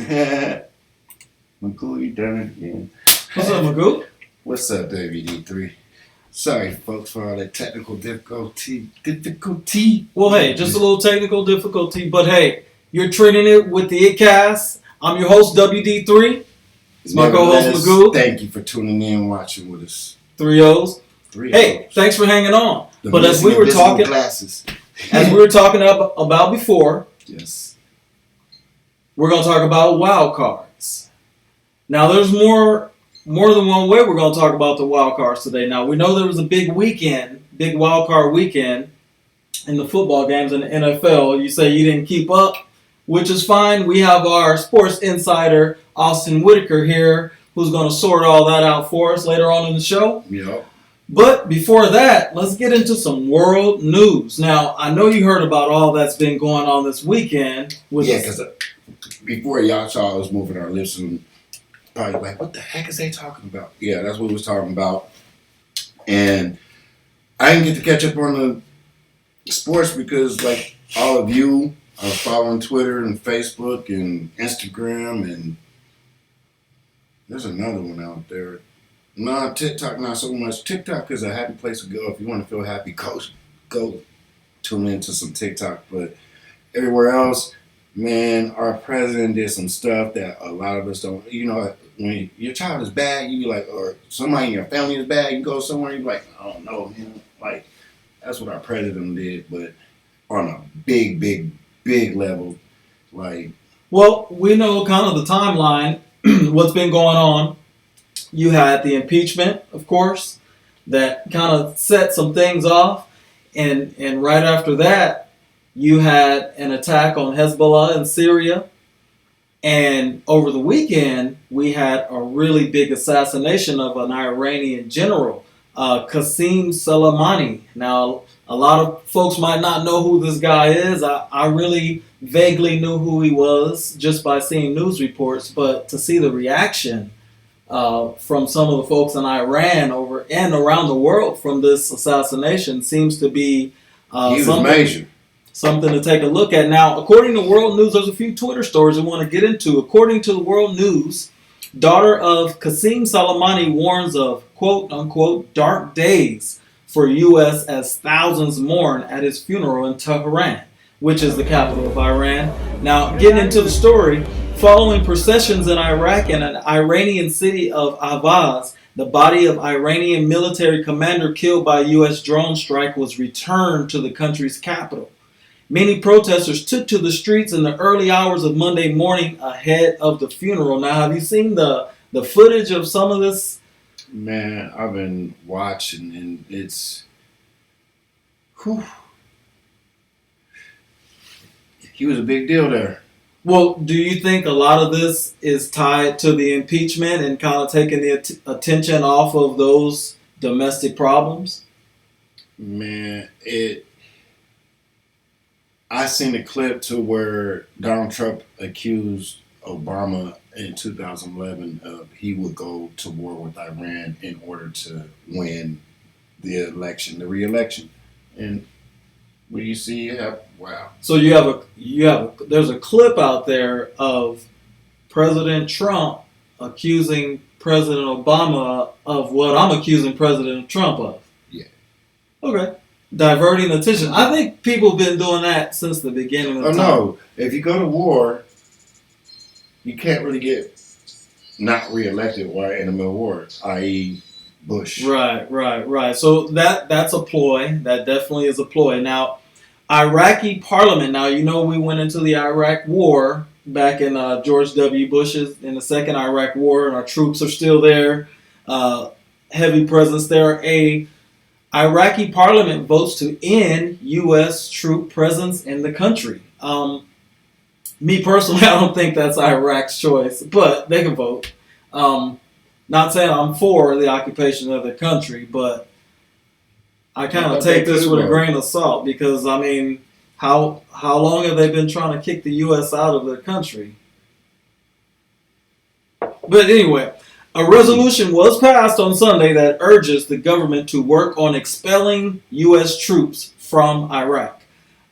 Magoo, you done it again. What's up, Magoo? What's up, WD3? Sorry, folks, for all that technical difficulty. Well, hey, just a little technical difficulty, but hey, you're treating it with the ItCast. I'm your host, WD3. It's my co-host, Magoo. Thank you for tuning in and watching with us. 3 O's. Hey, thanks for hanging on. But as we were talking, glasses. as we were talking about before, yes, we're going to talk about wild cards. Now, there's more than one way we're going to talk about the wild cards today. Now, we know there was a big wild card weekend in the football games in the NFL. You say you didn't keep up, which is fine. We have our sports insider, Austin Whitaker, here, who's going to sort all that out for us later on in the show. Yep. But before that, let's get into some world news. Now, I know you heard about all that's been going on this weekend. Because before y'all saw us moving our lips and probably like, what the heck is they talking about? Yeah, that's what we was talking about. And I didn't get to catch up on the sports because, like, all of you are following Twitter and Facebook and Instagram, and there's another one out there. No, TikTok, not so much. TikTok is a happy place to go if you want to feel happy. Go tune into some TikTok. But everywhere else, man, our president did some stuff that a lot of us don't. You know, when your child is bad, you be like, or somebody in your family is bad, you go somewhere, you be like, I don't know, man. Like, that's what our president did, but on a big level. Like, well, we know kind of the timeline, what's been going on. You had the impeachment, of course, that kind of set some things off. And right after that, you had an attack on Hezbollah in Syria. And over the weekend, we had a really big assassination of an Iranian general, Qasem Soleimani. Now, a lot of folks might not know who this guy is. I really vaguely knew who he was just by seeing news reports. But to see the reaction from some of the folks in Iran over and around the world from this assassination seems to be major. Something to take a look at. Now, according to World News, there's a few Twitter stories I want to get into. According to the World News, daughter of Qasem Soleimani warns of quote-unquote dark days for U.S. as thousands mourn at his funeral in Tehran, which is the capital of Iran. Now, getting into the story, following processions in Iraq and an Iranian city of Ahvaz, the body of Iranian military commander killed by a U.S. drone strike was returned to the country's capital. Many protesters took to the streets in the early hours of Monday morning ahead of the funeral. Now, have you seen the footage of some of this? Man, I've been watching, and it's... Whew. He was a big deal there. Well, do you think a lot of this is tied to the impeachment and kind of taking the attention off of those domestic problems? Man, I seen a clip to where Donald Trump accused Obama in 2011 of he would go to war with Iran in order to win the re-election. And what do you see? Wow. So there's a clip out there of President Trump accusing President Obama of what I'm accusing President Trump of. Yeah. Okay. Diverting attention. I think people have been doing that since the beginning of time. No. If you go to war, you can't really get not reelected while in the middle of war, i.e. Bush. Right. So that's a ploy. That definitely is a ploy. Now, Iraqi parliament. Now, you know we went into the Iraq war back in George W. Bush's in the second Iraq war, and our troops are still there. Heavy presence there. Iraqi parliament votes to end U.S. troop presence in the country. Me personally, I don't think that's Iraq's choice, but they can vote. Not saying I'm for the occupation of the country, but I kind of take this with a grain of salt because, I mean, how long have they been trying to kick the U.S. out of their country? But anyway, a resolution was passed on Sunday that urges the government to work on expelling U.S. troops from Iraq.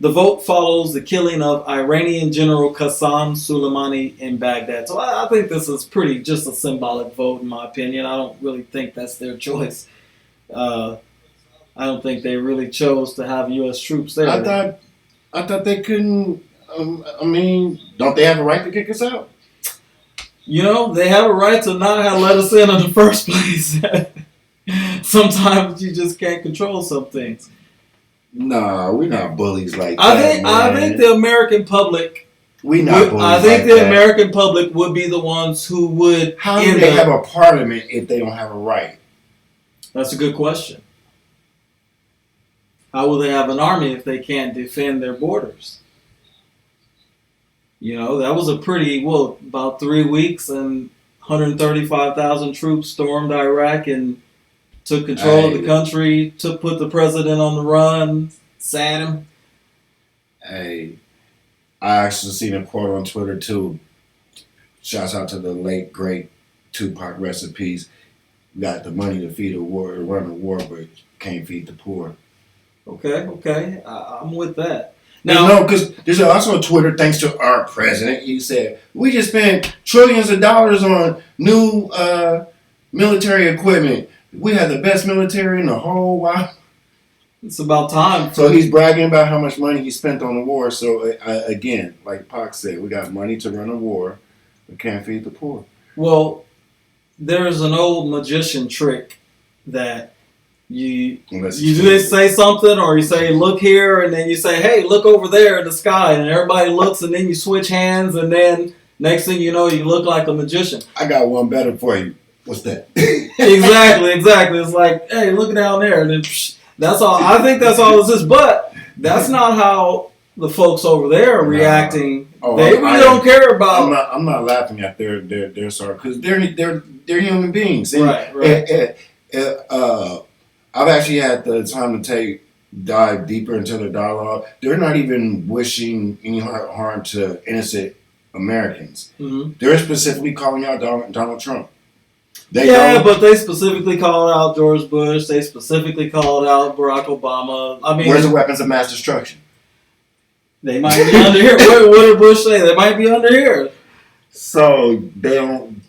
The vote follows the killing of Iranian General Qasem Soleimani in Baghdad. So I think this is pretty just a symbolic vote, in my opinion. I don't really think that's their choice. I don't think they really chose to have U.S. troops there. I thought they couldn't. I mean, don't they have a right to kick us out? You know, they have a right to not have let us in the first place. Sometimes you just can't control some things. Nah, we're not bullies like I that. I think the American public. American public would be the ones who would. How do they have a parliament if they don't have a right? That's a good question. How will they have an army if they can't defend their borders? You know, that was a pretty, about 3 weeks and 135,000 troops stormed Iraq and took control of the country, put the president on the run, sat him. Hey, I actually seen a quote on Twitter too. Shouts out to the late, great Tupac, rest in peace. Got the money to feed a war, run a war, but can't feed the poor. Okay, I'm with that. Now, no, because there's also a Twitter, thanks to our president, he said, we just spent trillions of dollars on new military equipment. We have the best military in the whole world. It's about time. So he's bragging about how much money he spent on the war. So again, like Pac said, we got money to run a war, but can't feed the poor. Well, there's an old magician trick that you just say something, or you say, look here, and then you say, hey, look over there in the sky, and everybody looks, and then you switch hands, and then next thing you know, you look like a magician. I got one better for you. What's that? Exactly. It's like, hey, look down there, and then that's all. I think that's all this is, but that's not how the folks over there are reacting. They really don't care about. I'm not laughing at their sorrow, because they're human beings. And, right. I've actually had the time to dive deeper into the dialogue. They're not even wishing any harm to innocent Americans. Mm-hmm. They're specifically calling out Donald Trump. But they specifically called out George Bush. They specifically called out Barack Obama. I mean, where's the weapons of mass destruction? They might be under here. What did Bush say? They might be under here. So they don't.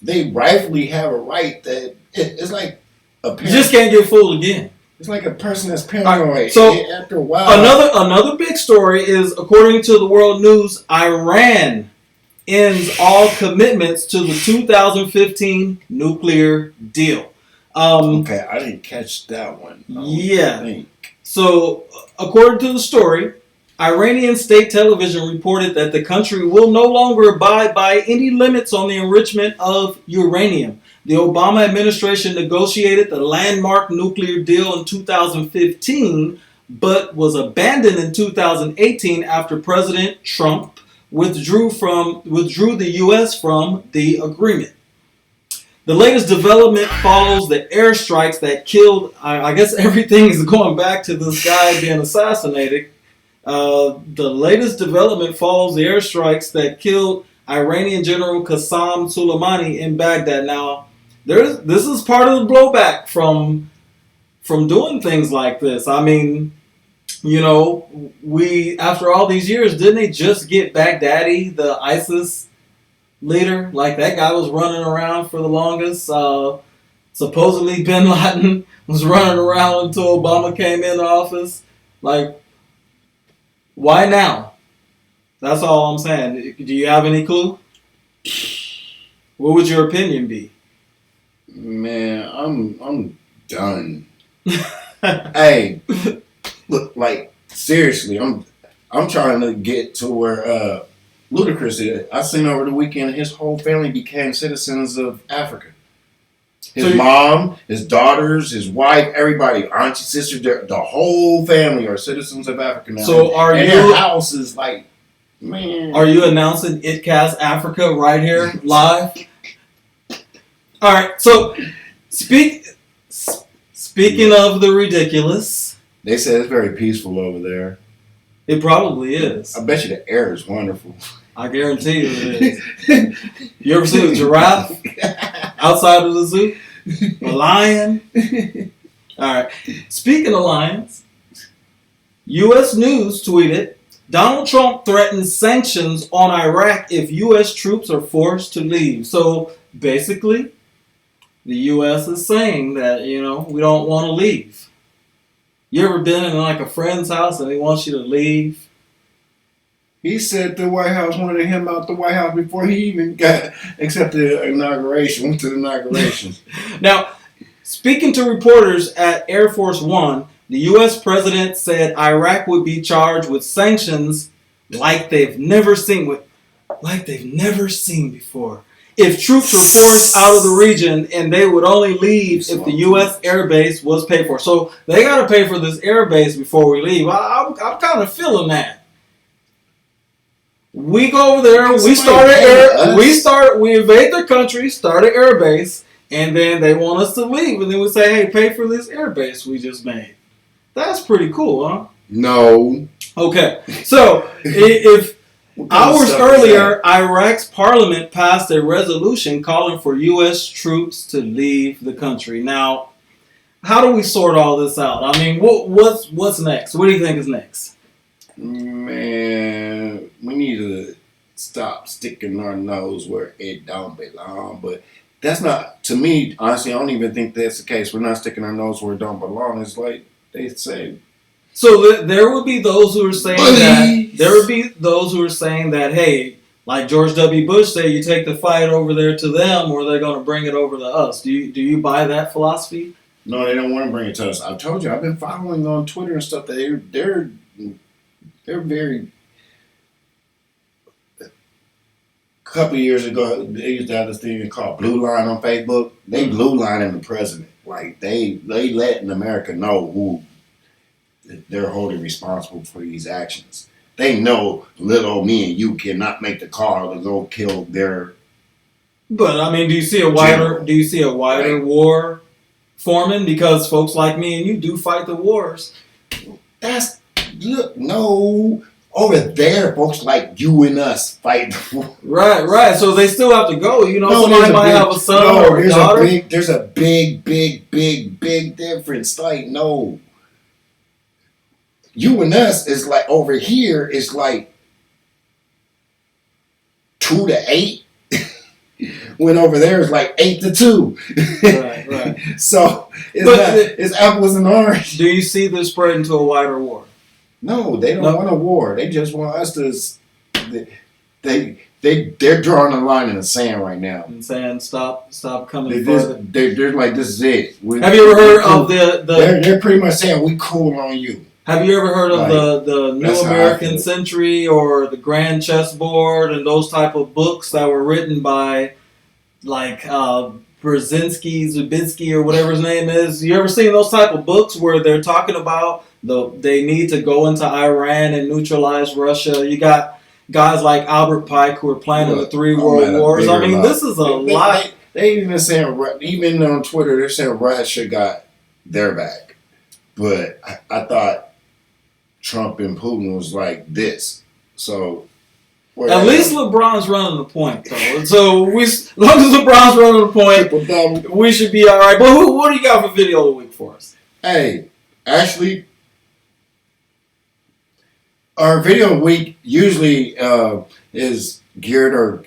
They rightfully have a right that it's like. You just can't get fooled again. It's like a person that's paranoid. So after a while, another big story is, according to the World News, Iran ends all commitments to the 2015 nuclear deal. Okay, I didn't catch that one. Yeah. So, according to the story, Iranian state television reported that the country will no longer abide by any limits on the enrichment of uranium. The Obama administration negotiated the landmark nuclear deal in 2015, but was abandoned in 2018 after President Trump withdrew the U.S. from the agreement. The latest development follows the airstrikes that killed. I guess everything is going back to this guy being assassinated. The latest development follows the airstrikes that killed Iranian General Qasem Soleimani in Baghdad. Now, this is part of the blowback from doing things like this. I mean, you know, after all these years, didn't they just get Baghdadi, the ISIS leader? Like, that guy was running around for the longest. Supposedly bin Laden was running around until Obama came into office. Like, why now? That's all I'm saying. Do you have any clue? What would your opinion be? Man, I'm done. Hey, look, like, seriously, I'm trying to get to where Ludacris is. I seen over the weekend his whole family became citizens of Africa. His mom, his daughters, his wife, everybody, auntie, sister, the whole family are citizens of Africa now. So their house is like, man. Are you announcing ItCast Africa right here live? All right. So speaking of the ridiculous, they said it's very peaceful over there. It probably is. I bet you the air is wonderful. I guarantee you it is. You ever seen a giraffe outside of the zoo? A lion? All right. Speaking of lions, U.S. News tweeted, Donald Trump threatens sanctions on Iraq if U.S. troops are forced to leave. So basically, the U.S. is saying that, we don't want to leave. You ever been in like a friend's house and they want you to leave? He said the White House wanted him out the White House before he even got accepted the inauguration. Went to the inauguration. Now, speaking to reporters at Air Force One, the U.S. president said Iraq would be charged with sanctions like they've never seen before. If troops were forced out of the region and they would only leave if the U.S. air base was paid for. So they got to pay for this air base before we leave. I'm kind of feeling that. We go over there, we invade their country, start an air base, and then they want us to leave, and then we say, hey, pay for this air base we just made. That's pretty cool, huh? No. Okay, so if hours earlier, Iraq's parliament passed a resolution calling for U.S. troops to leave the country. Now, how do we sort all this out? I mean, what's next? What do you think is next? Man, we need to stop sticking our nose where it don't belong. But that's not, to me, honestly, I don't even think that's the case. We're not sticking our nose where it don't belong. It's like they say. So there would be those who are saying that, hey, like George W. Bush said, you take the fight over there to them or they're going to bring it over to us. Do you buy that philosophy? No, they don't want to bring it to us. I told you, I've been following on Twitter and stuff. They're very. A couple of years ago, they used to have this thing called Blue Line on Facebook. They blue lining the president. Like they letting America know who they're holding responsible for these actions. They know little old me and you cannot make the call to go kill their. But I mean, do you see a wider war forming? Because folks like me and you do fight the wars. No. Over there, folks like you and us fight. Right. So they still have to go. Somebody might have a son or a daughter. There's a big difference. Like, no. You and us is like, over here is like 2-8. When over there is like 8-2. Right. So it's apples and oranges. Do you see this spreading to a wider war? No, they don't want a war. They just want us to. They're drawing a line in the sand right now and saying stop coming further. They're like, this is it. Have you ever heard of the? They're pretty much saying we cool on you. Have you ever heard of the New American Century or the Grand Chessboard and those type of books that were written by like Brzezinski or whatever his name is? You ever seen those type of books where they're talking about they need to go into Iran and neutralize Russia? You got guys like Albert Pike who are planning the 3 world wars. I mean, this is a lot. They even saying, even on Twitter, they're saying Russia got their back. But I thought Trump and Putin was like this. So at least LeBron's running the point, though. So as long as LeBron's running the point, we should be all right. But what do you got for video of the week for us? Hey, actually, our video of the week usually is geared or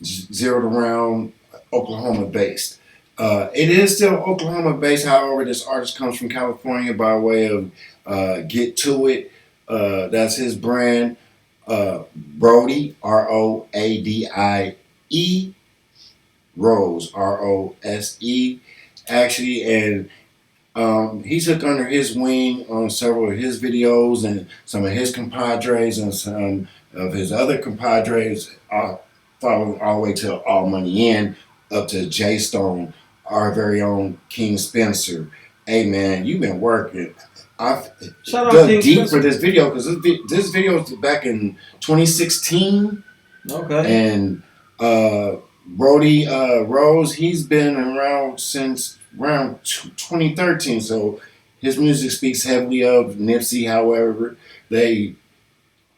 zeroed around Oklahoma based. It is still Oklahoma based, however, this artist comes from California by way of Get To It. That's his brand. Brody, Roadie, Rose, Rose. Actually, and he took under his wing on several of his videos and some of his compadres and some of his other compadres, following all the way to All Money In, up to Jay Stone, our very own King Spencer. Hey man, you've been working. I've dug deep for this video because this video was back in 2016. Okay. And Brody Rose, he's been around since around 2013. So his music speaks heavily of Nipsey. However, they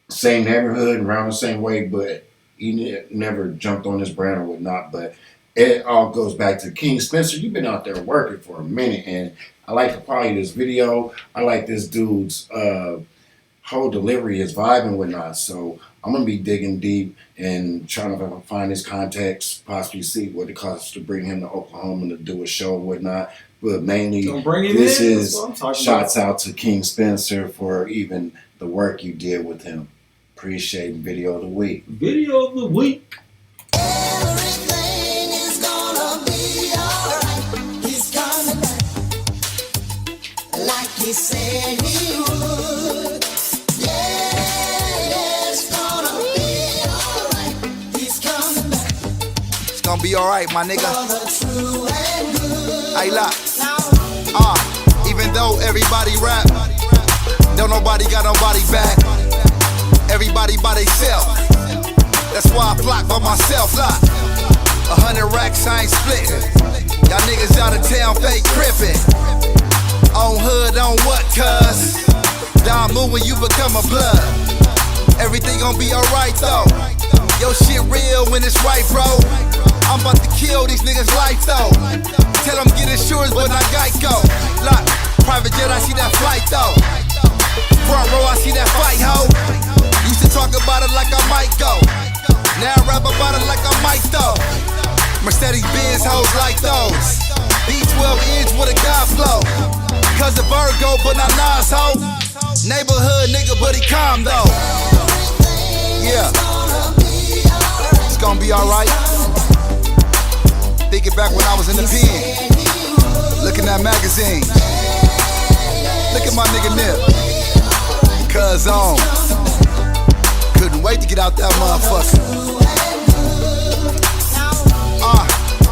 same neighborhood, around the same way, but he never jumped on this brand or whatnot. But it all goes back to King Spencer. You've been out there working for a minute, and I like the quality of this video. I like this dude's whole delivery, his vibe and whatnot. So I'm gonna be digging deep and trying to find his contacts, possibly see what it costs to bring him to Oklahoma to do a show and whatnot. But mainly, this is shouts out to King Spencer for even the work you did with him. Appreciate video of the week. Video of the week. Everything is gonna be alright. He's coming back like he said he would. Yeah, it's gonna be alright. He's coming back. It's gonna be alright, my nigga. For the true and good. Hey, look. Even though everybody rap, don't nobody got nobody back. Everybody by theyself. That's why I flock by myself. Look, 100 racks, I ain't splitting. Y'all niggas out of town, fake crippin'. On hood, on what, cuz? Down move when you become a blood. Everything gon' be alright though. Yo, shit real when it's right, bro. I'm about to kill these niggas' life though. Tell them get insurance, but not Geico. Look, private jet, I see that flight though. Front row, I see that fight, ho. Used to talk about it like I might go. Now I rap about it like I might though. Mercedes Benz hoes like those. B12 inch with a God flow. Cause of Virgo, but not Nas, ho. Neighborhood nigga, but he calm though. Yeah. It's gonna be alright. Thinking back when I was in the pen, looking at magazines. Look at my nigga Nip. Cuz on. Couldn't wait to get out that motherfucker.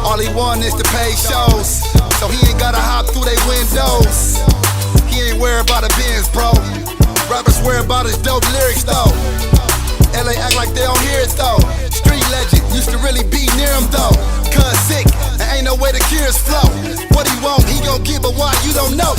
All he want is to pay shows, so he ain't gotta hop through they windows. He ain't worried about a Benz, bro. Rappers worry about his dope lyrics though. LA act like they don't hear it though. Street legend, used to really be near him though. Cuz sick, and ain't no way to cure his flow. What he want, he gon' get, but why you don't know?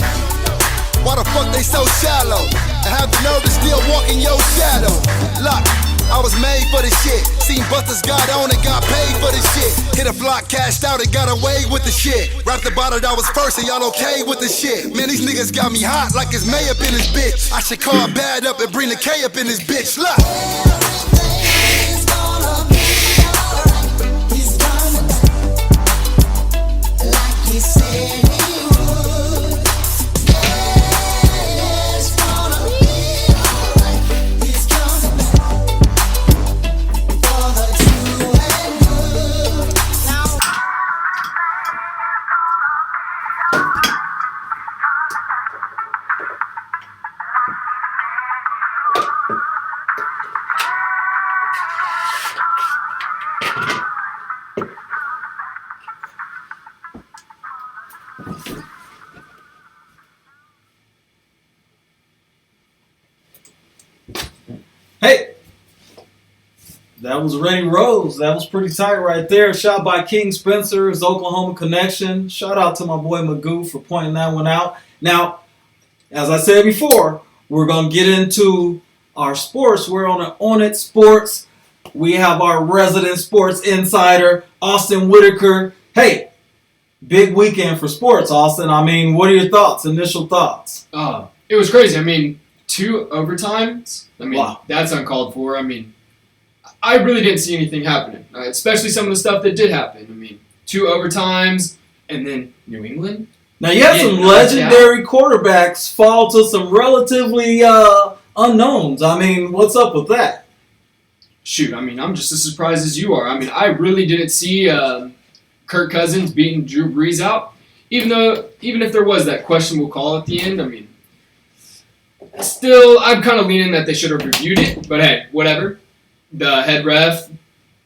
Why the fuck they so shallow? I have the nerve to still walk in your shadow. Look, I was made for this shit. Seen busters got on and got paid for this shit. Hit a block, cashed out and got away with the shit. Rapped about it, I was first and y'all okay with the shit. Man, these niggas got me hot like it's May up in this bitch. I should call bad up and bring the K up in this bitch. Look. Everything's gonna be alright. He's coming back like he said he would. Yeah, it's gonna be alright. He's coming back for the true and good. Now. Hey, that was Rennie Rose. That was pretty tight right there. Shot by King Spencer's Oklahoma Connection. Shout out to my boy Magoo for pointing that one out. Now, as I said before, we're going to get into our sports. We're on it Sports. We have our resident sports insider, Austin Whitaker. Hey, big weekend for sports, Austin. I mean, what are your thoughts, initial thoughts? It was crazy. I mean, 2 overtimes. I mean, Wow. That's uncalled for. I mean, I really didn't see anything happening, especially some of the stuff that did happen. I mean, 2 overtimes, and then New England. Now, you had some legendary quarterbacks fall to some relatively unknowns. I mean, what's up with that? Shoot, I mean, I'm just as surprised as you are. I mean, I really didn't see Kirk Cousins beating Drew Brees out, even if there was that questionable call at the end. I mean, still, I'm kind of leaning that they should have reviewed it, but hey, whatever. The head ref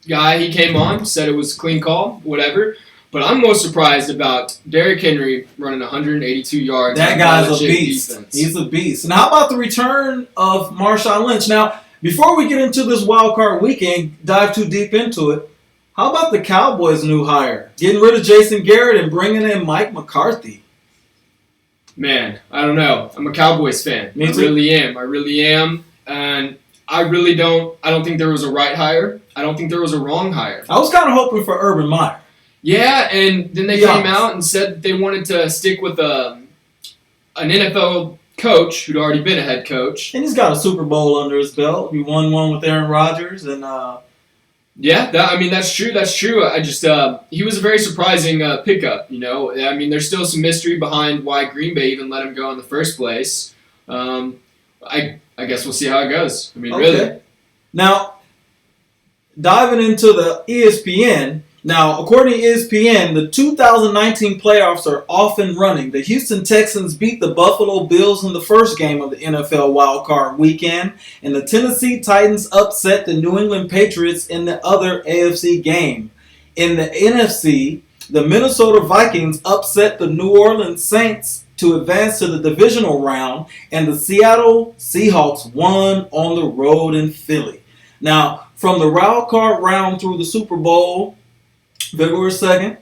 guy, he came on, said it was a clean call, whatever. But I'm most surprised about Derrick Henry running 182 yards. That guy's a legit beast. defense. He's a beast. And how about the return of Marshawn Lynch? Now, before we get into this wild card weekend, dive too deep into it, how about the Cowboys' new hire? Getting rid of Jason Garrett and bringing in Mike McCarthy. Man, I don't know. I'm a Cowboys fan. Me I too. really am. And I don't think there was a right hire. I don't think there was a wrong hire. I was kind of hoping for Urban Meyer. Yeah, and then they Yeah. came out and said that they wanted to stick with an NFL coach who'd already been a head coach. And he's got a Super Bowl under his belt. He won one with Aaron Rodgers, and Yeah, that's true. That's true. I just he was a very surprising pickup. I mean, there's still some mystery behind why Green Bay even let him go in the first place. I guess we'll see how it goes. I mean, really. Now, diving into the ESPN. Now, according to ESPN, the 2019 playoffs are off and running. The Houston Texans beat the Buffalo Bills in the first game of the NFL wildcard weekend, and the Tennessee Titans upset the New England Patriots in the other AFC game. In the NFC, the Minnesota Vikings upset the New Orleans Saints to advance to the divisional round, and the Seattle Seahawks won on the road in Philly. Now, from the wildcard round through the Super Bowl, February 2nd.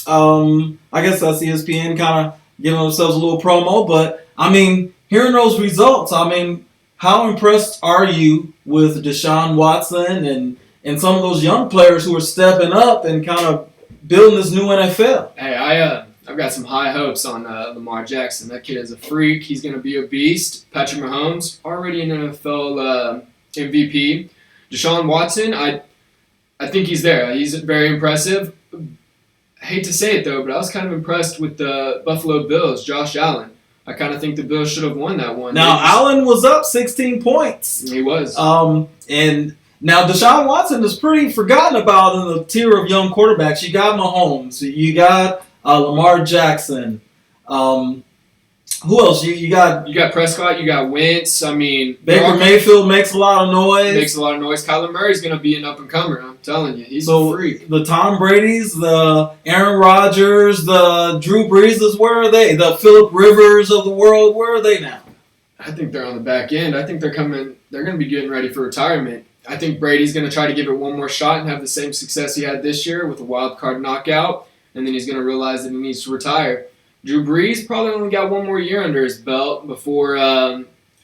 I guess that's ESPN kind of giving themselves a little promo. But, I mean, hearing those results, I mean, how impressed are you with Deshaun Watson and some of those young players who are stepping up and kind of building this new NFL? Hey, I've got some high hopes on Lamar Jackson. That kid is a freak. He's going to be a beast. Patrick Mahomes, already an NFL MVP. Deshaun Watson, I think he's there. He's very impressive. I hate to say it, though, but I was kind of impressed with the Buffalo Bills, Josh Allen. I kind of think the Bills should have won that one. Now, Allen was up 16 points. He was. And now Deshaun Watson is pretty forgotten about in the tier of young quarterbacks. You got Mahomes. You got Lamar Jackson. Who else? You got Prescott. You got Wentz. I mean, Baker Mayfield makes a lot of noise. Makes a lot of noise. Kyler Murray's going to be an up-and-comer. I'm telling you. He's So a freak. the Tom Brady's, the Aaron Rodgers, the Drew Breeses, where are they? The Phillip Rivers of the world, where are they now? I think they're on the back end. I think they're going to be getting ready for retirement. I think Brady's going to try to give it one more shot and have the same success he had this year with a wild card knockout, and then he's going to realize that he needs to retire. Drew Brees probably only got one more year under his belt before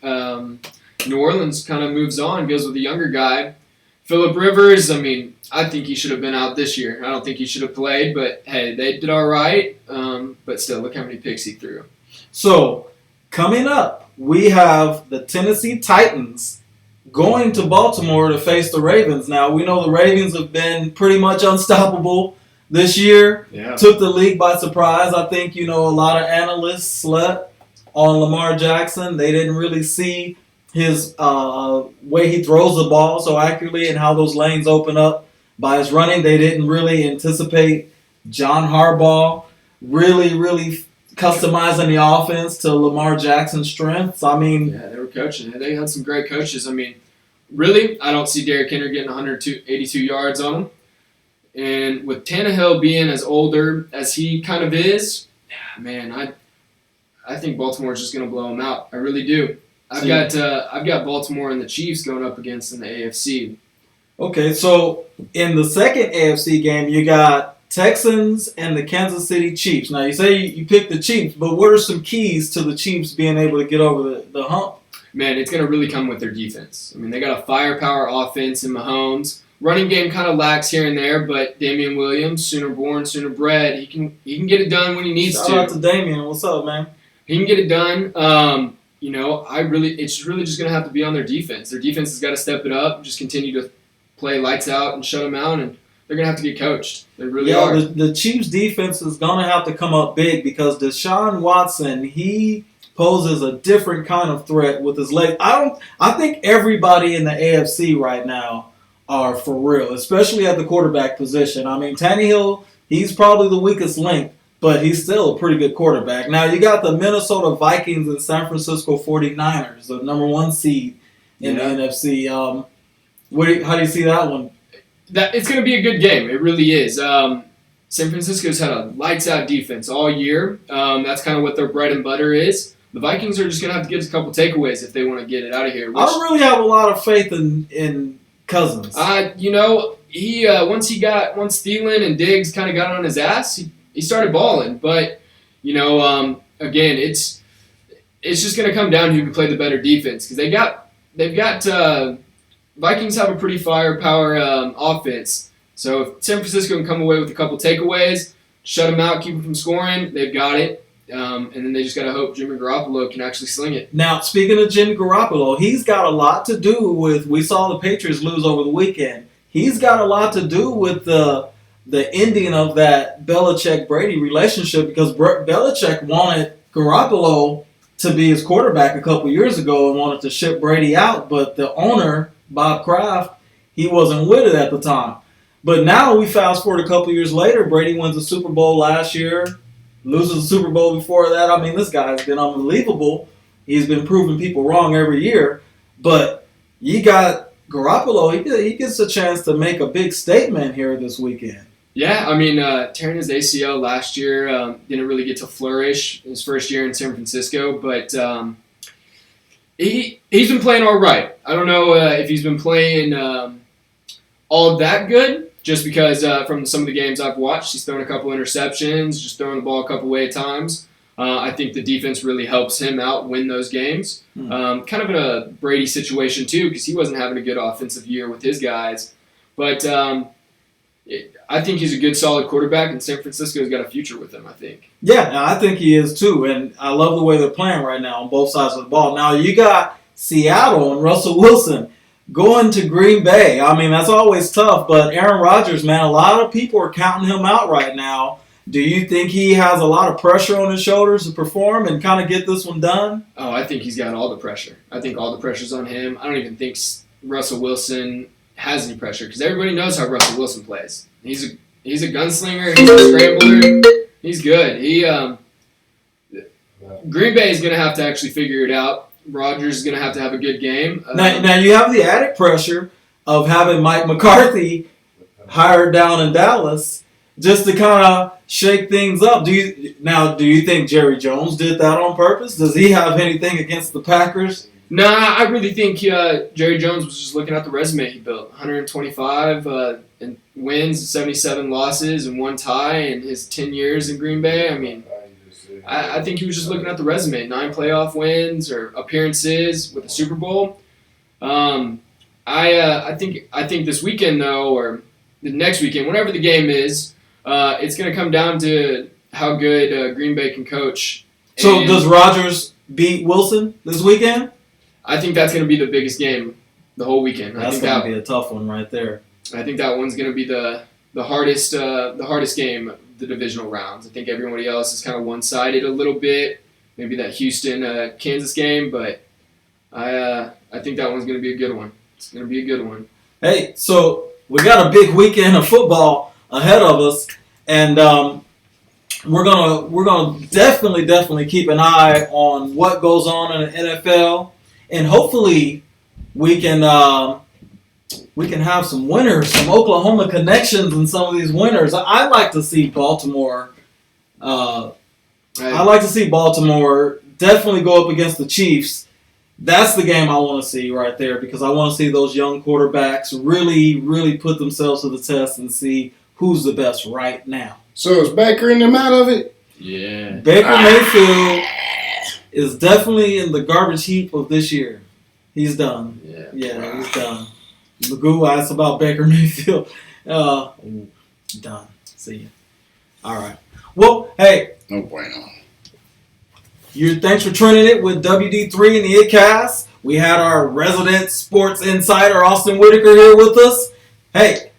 New Orleans kind of moves on, goes with a younger guy. Phillip Rivers, I mean, I think he should have been out this year. I don't think he should have played, but hey, they did all right. But still, look how many picks he threw. So, coming up, we have the Tennessee Titans going to Baltimore to face the Ravens. Now, we know the Ravens have been pretty much unstoppable this year. Yeah. Took the league by surprise. I think, a lot of analysts slept on Lamar Jackson. They didn't really see his way he throws the ball so accurately and how those lanes open up by his running. They didn't really anticipate John Harbaugh really customizing the offense to Lamar Jackson's strengths. I mean, Yeah, they were coaching it. They had some great coaches. I mean, really, I don't see Derrick Henry getting 182 yards on him. And with Tannehill being as older as he kind of is, man, I think Baltimore's just going to blow him out. I really do. I've got Baltimore and the Chiefs going up against in the AFC. okay, so in the second AFC game, you got Texans and the Kansas City Chiefs. Now, you say you picked the Chiefs, but what are some keys to the Chiefs being able to get over the hump? Man, it's going to really come with their defense. I mean, they got a firepower offense in Mahomes. Running game kind of lacks here and there, but Damian Williams, sooner born, sooner bred, he can get it done when he needs Shout to. out to Damian. What's up, man? He can get it done. It's really just going to have to be on their defense. Their defense has got to step it up, just continue to play lights out and shut them out, and they're going to have to get coached. They really are. The Chiefs' defense is going to have to come up big because Deshaun Watson, he poses a different kind of threat with his legs. I think everybody in the AFC right now are for real, especially at the quarterback position. I mean, Tannehill, he's probably the weakest link, but he's still a pretty good quarterback. Now, you got the Minnesota Vikings and San Francisco 49ers, the number one seed in the NFC. How do you see that one? It's going to be a good game. It really is. San Francisco's had a lights-out defense all year. That's kind of what their bread and butter is. The Vikings are just going to have to get us a couple takeaways if they want to get it out of here. I don't really have a lot of faith in Cousins. Once Thielen and Diggs kind of got on his ass, he started balling. But again, it's just going to come down to who can play the better defense because they've got Vikings have a pretty firepower offense. So if San Francisco can come away with a couple takeaways, shut them out, keep them from scoring, they've got it. And then they just got to hope Jimmy Garoppolo can actually sling it. Now, speaking of Jimmy Garoppolo, he's got a lot to do with, we saw the Patriots lose over the weekend. He's got a lot to do with the ending of that Belichick-Brady relationship because Belichick wanted Garoppolo to be his quarterback a couple years ago and wanted to ship Brady out, but the owner, Bob Kraft, he wasn't with it at the time. But now we fast forward a couple years later, Brady wins the Super Bowl last year, loses the Super Bowl before that. I mean, this guy's been unbelievable. He's been proving people wrong every year. But you got Garoppolo, he gets a chance to make a big statement here this weekend. Yeah, I mean, tearing his ACL last year, didn't really get to flourish his first year in San Francisco, but he's been playing all right. I don't know if he's been playing all that good, just because from some of the games I've watched, he's thrown a couple interceptions, just throwing the ball a couple way at times. I think the defense really helps him out win those games. Kind of in a Brady situation, too, because he wasn't having a good offensive year with his guys. But I think he's a good, solid quarterback, and San Francisco's got a future with him, I think. Yeah, I think he is too, and I love the way they're playing right now on both sides of the ball. Now, you got Seattle and Russell Wilson going to Green Bay. I mean, that's always tough, but Aaron Rodgers, man, a lot of people are counting him out right now. Do you think he has a lot of pressure on his shoulders to perform and kind of get this one done? Oh, I think he's got all the pressure. I think all the pressure's on him. I don't even think Russell Wilson has any pressure because everybody knows how Russell Wilson plays. He's a gunslinger. He's a scrambler. He's good. Green Bay is going to have to actually figure it out. Rodgers is going to have a good game. Now you have the added pressure of having Mike McCarthy hired down in Dallas just to kind of shake things up. Do you think Jerry Jones did that on purpose? Does he have anything against the Packers? Nah, I really think Jerry Jones was just looking at the resume he built. 125 and wins, 77 losses, and 1 tie in his 10 years in Green Bay. I mean, I think he was just looking at the resume. 9 playoff wins or appearances with a Super Bowl. I think this weekend, though, or the next weekend, whenever the game is, it's going to come down to how good Green Bay can coach. So does Rodgers beat Wilson this weekend? I think that's going to be the biggest game the whole weekend. That's going to be a tough one right there. I think that one's going to be the hardest game of the divisional rounds. I think everybody else is kind of one-sided a little bit. Maybe that Houston Kansas game, but I think that one's going to be a good one. It's going to be a good one. Hey, so we got a big weekend of football ahead of us, and we're gonna definitely keep an eye on what goes on in the NFL, and hopefully we can have some winners, some Oklahoma connections, in some of these winners. I like to see Baltimore. I like to see Baltimore definitely go up against the Chiefs. That's the game I want to see right there because I want to see those young quarterbacks really put themselves to the test and see who's the best right now. So is Baker in them out of it? Yeah. Baker Mayfield is definitely in the garbage heap of this year. He's done. Yeah, he's done. Magoo asked about Baker Mayfield. Done. See ya. All right. Well, hey. No bueno. Thanks for tuning it with WD3 and the iiTT. We had our resident sports insider, Austin Whitaker, here with us. Hey,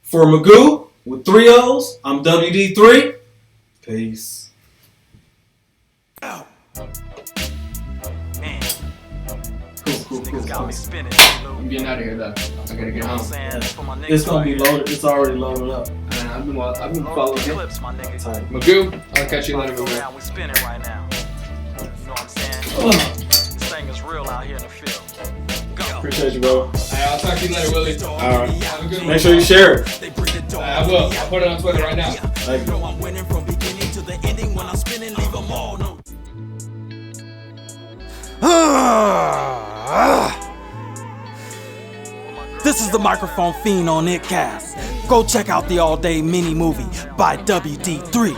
for Magoo with 3 O's, I'm WD3. Peace. Man, Cool. niggas got me spinning. I'm getting out of here, though. I got to get home. It's going to be loaded. It's already loaded up. I've been following him. Clips, my nigga. Magoo, I'll catch you later, Go Magoo. around, we spinning right now. You know what I'm saying? This thing is real out here in the field. Go. Appreciate you, bro. I'll talk to you later, Willie. All right. Have a good one. Make sure you share it. I will. I'll put it on Twitter right now. Thank you. I'm winning from beginning to the ending. When I'm spinning, leave them all. No. This is the Microphone Fiend on iiTT. Go check out the All Day Mini Movie by WD3.